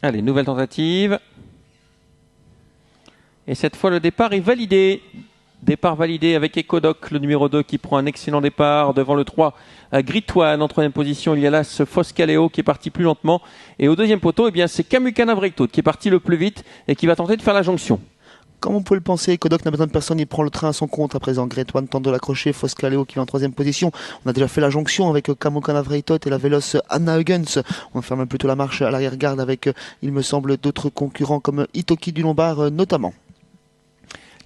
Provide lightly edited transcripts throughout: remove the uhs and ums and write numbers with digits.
Allez, nouvelle tentative. Et cette fois, le départ est validé. Départ validé avec Ecodoc, le numéro 2 qui prend un excellent départ devant le 3, Gritwan. En troisième position, il y a là ce Foscaleo qui est parti plus lentement. Et au deuxième poteau, eh bien, c'est Kamukana Vreiktot qui est parti le plus vite et qui va tenter de faire la jonction. Comme on peut le penser, Ecodoc n'a besoin de personne, il prend le train à son compte à présent. Gritwan tente de l'accrocher, Foscaleo qui est en troisième position. On a déjà fait la jonction avec Kamukana Vreiktot et la véloce Anna Huygens. On ferme plutôt la marche à l'arrière-garde avec, il me semble, d'autres concurrents comme Itoki du Lombard notamment.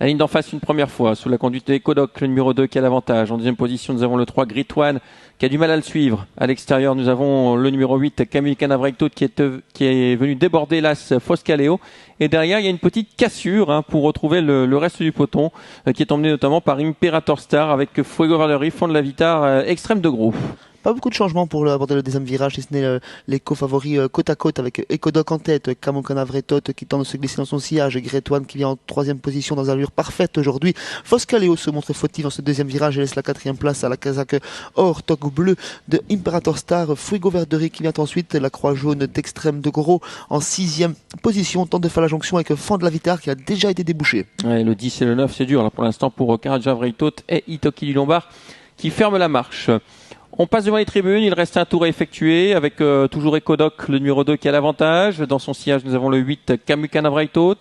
La ligne d'en face une première fois, sous la conduite de Ecodoc, le numéro 2 qui a l'avantage. En deuxième position, nous avons le 3, Gritwan, qui a du mal à le suivre. À l'extérieur, nous avons le numéro 8, Kamukana Vreiktot, qui est venu déborder l'as Foscaleo. Et derrière, il y a une petite cassure pour retrouver le reste du peloton, qui est emmené notamment par Imperator Star, avec Fuego Valderi, fond de la Vitar, extrême de gros. Pas beaucoup de changements pour aborder le deuxième virage, si ce n'est les co-favoris côte à côte avec Ecodoc en tête, Kamukana Vreiktot qui tente de se glisser dans son sillage, Gritwan qui vient en troisième position dans une allure parfaite aujourd'hui. Foscaleo se montre fautif dans ce deuxième virage et laisse la quatrième place à la casaque or toque bleu de Imperator Star. Fuego Valderi qui vient ensuite, la croix jaune d'Extrême de Gros en sixième position, tente de faire la jonction avec Fan de la Vitar qui a déjà été débouché. Ouais, le 10 et le 9 c'est dur là, pour l'instant pour Karaja Vreiktot et Itoki du Lombard qui ferment la marche. On passe devant les tribunes, il reste un tour à effectuer avec toujours Ecodoc, le numéro 2 qui a l'avantage. Dans son sillage, nous avons le 8, Kamukana Vreiktot.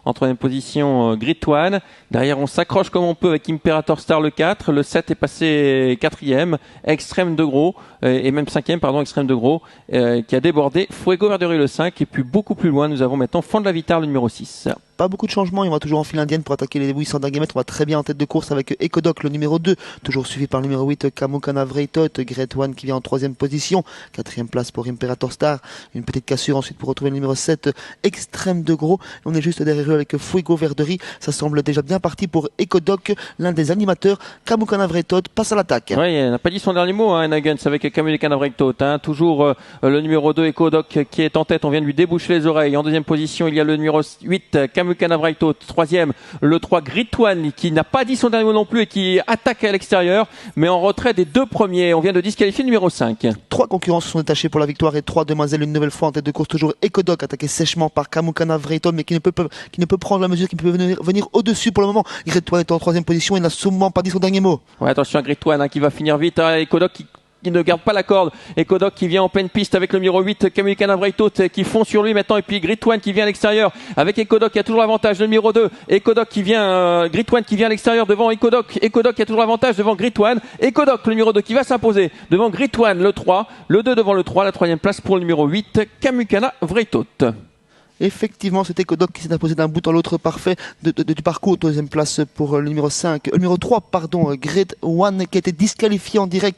En troisième position, Gritwan. Derrière, on s'accroche comme on peut avec Imperator Star le 4. Le 7 est passé quatrième, Extrême de Gros, et même cinquième, pardon, Extrême de Gros, qui a débordé Fuego Valderi le 5. Et puis beaucoup plus loin, nous avons maintenant Fan de la Vitar, le numéro 6. Pas beaucoup de changements, il va toujours en file indienne pour attaquer les 800 derniers mètres. On va très bien en tête de course avec Ecodoc, le numéro 2, toujours suivi par le numéro 8, Kamukana Vreiktot, Gritwan qui vient en troisième position, quatrième place pour Imperator Star, une petite cassure ensuite pour retrouver le numéro 7, Extrême de Gros. On est juste derrière eux avec Fuego Valderi, ça semble déjà bien parti pour Ecodoc, l'un des animateurs. Kamukana Vreiktot passe à l'attaque. Oui, il n'a pas dit son dernier mot, Huygens, avec Kamukana Vreiktot. Toujours le numéro 2, Ecodoc, qui est en tête, on vient de lui déboucher les oreilles. En deuxième position, il y a le numéro 8, Kamukana Vreiktot. Troisième, le 3, Gritwan, qui n'a pas dit son dernier mot non plus et qui attaque à l'extérieur, mais en retrait des deux premiers. On vient de disqualifier le numéro 5. Trois concurrents se sont détachés pour la victoire et trois demoiselles une nouvelle fois en tête de course. Toujours Ecodoc attaqué sèchement par Kamukana Vreiktot, mais qui ne peut prendre la mesure, qui peut venir au-dessus pour le moment. Gritwan est en troisième position et n'a sûrement pas dit son dernier mot. Ouais, attention à Gritwan qui va finir vite. Ecodoc qui ne garde pas la corde. Ecodoc qui vient en pleine piste avec le numéro 8, Kamukana Vreiktot, qui fond sur lui maintenant. Et puis Gritwan qui vient à l'extérieur avec Ecodoc qui a toujours l'avantage. Le numéro 2, Ecodoc qui vient, Gritwan qui vient à l'extérieur devant Ecodoc. Ecodoc qui a toujours l'avantage devant Gritwan. Ecodoc, le numéro 2 qui va s'imposer devant Gritwan, le 3. Le 2 devant le 3. La troisième place pour le numéro 8, Kamukana Vreiktot. Effectivement, c'était Ecodoc qui s'est imposé d'un bout en l'autre parfait du parcours. Deuxième place pour le numéro 5, le numéro 3, pardon, Gritwan, qui a été disqualifié en direct